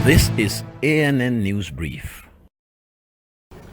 This is ANN News Brief.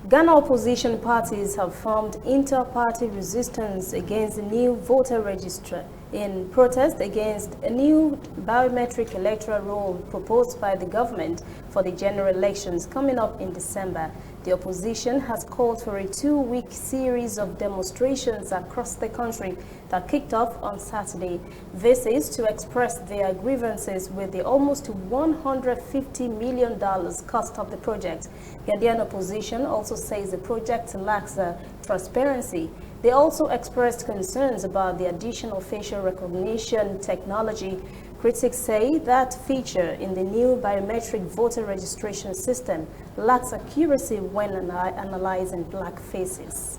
Ghana opposition parties have formed inter-party resistance against the new voter registry in protest against a new biometric electoral roll proposed by the government for the general elections coming up in December. The opposition has called for a 2-week series of demonstrations across the country that kicked off on Saturday. This is to express their grievances with the almost $150 million cost of the project. Ghanaian opposition also says the project lacks transparency. They also expressed concerns about the additional facial recognition technology. Critics say that feature in the new biometric voter registration system lacks accuracy when analyzing black faces.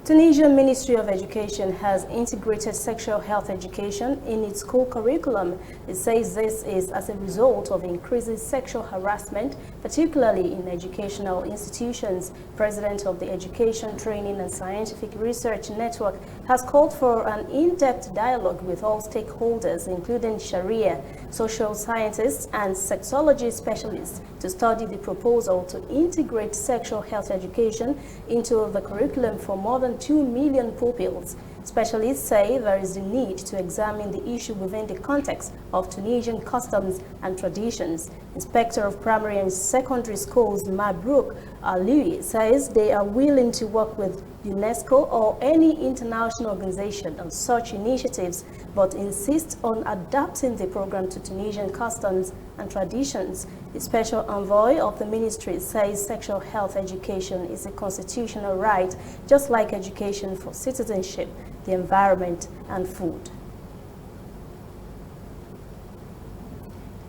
Tunisian Ministry of Education has integrated sexual health education in its school curriculum. It says this is as a result of increasing sexual harassment, particularly in educational institutions. President of the Education, Training and Scientific Research Network has called for an in-depth dialogue with all stakeholders, including Sharia, social scientists and sexology specialists, to study the proposal to integrate sexual health education into the curriculum for more than 2 million pupils. Specialists say there is a need to examine the issue within the context of Tunisian customs and traditions. Inspector of Primary and Secondary Schools Mabrouk Ali says they are willing to work with UNESCO or any international organization on such initiatives, but insists on adapting the program to Tunisian customs and traditions. The special envoy of the ministry says sexual health education is a constitutional right, just like education for citizenship, the environment, and food.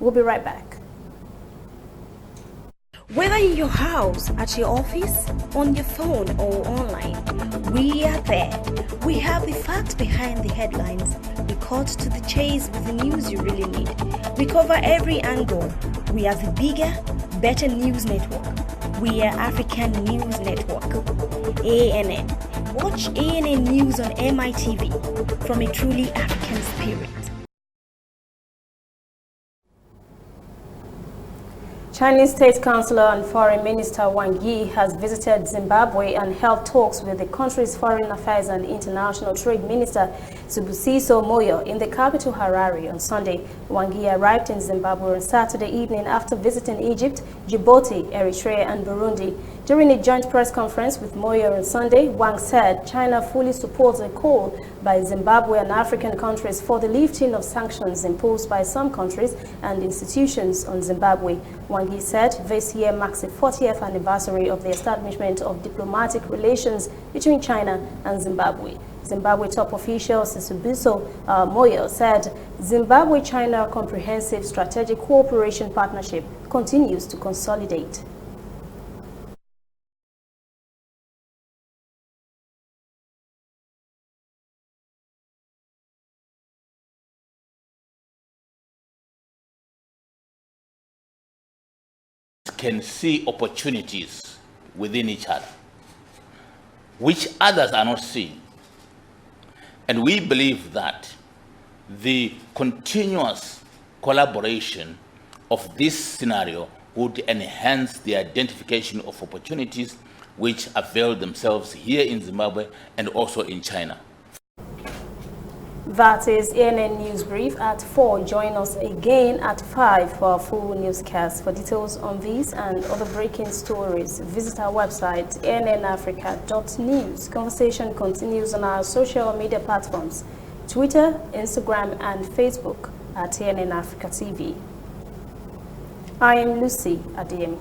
We'll be right back. Whether in your house, at your office, on your phone or online, we are there. We have the facts behind the headlines. We cut to the chase with the news you really need. We cover every angle. We are the bigger, better news network. We are African News Network. ANN. Watch ANN News on MITV from a truly African spirit. Chinese State Councillor and Foreign Minister Wang Yi has visited Zimbabwe and held talks with the country's Foreign Affairs and International Trade Minister Sibusiso Moyo in the capital Harare on Sunday. Wang Yi arrived in Zimbabwe on Saturday evening after visiting Egypt, Djibouti, Eritrea and Burundi. During a joint press conference with Moyo on Sunday, Wang said China fully supports a call by Zimbabwe and African countries for the lifting of sanctions imposed by some countries and institutions on Zimbabwe. Wang Yi said this year marks the 40th anniversary of the establishment of diplomatic relations between China and Zimbabwe. Zimbabwe top official Sibusiso Moyo said Zimbabwe-China Comprehensive Strategic Cooperation Partnership continues to consolidate. Can see opportunities within each other, which others are not seeing. And we believe that the continuous collaboration of this scenario would enhance the identification of opportunities which avail themselves here in Zimbabwe and also in China. That is ANN News Brief at 4. Join us again at 5 for our full newscast. For details on these and other breaking stories, visit our website, annafrica.news. Conversation continues on our social media platforms, Twitter, Instagram, and Facebook at ANN Africa TV. I am Lucy Adeyemi.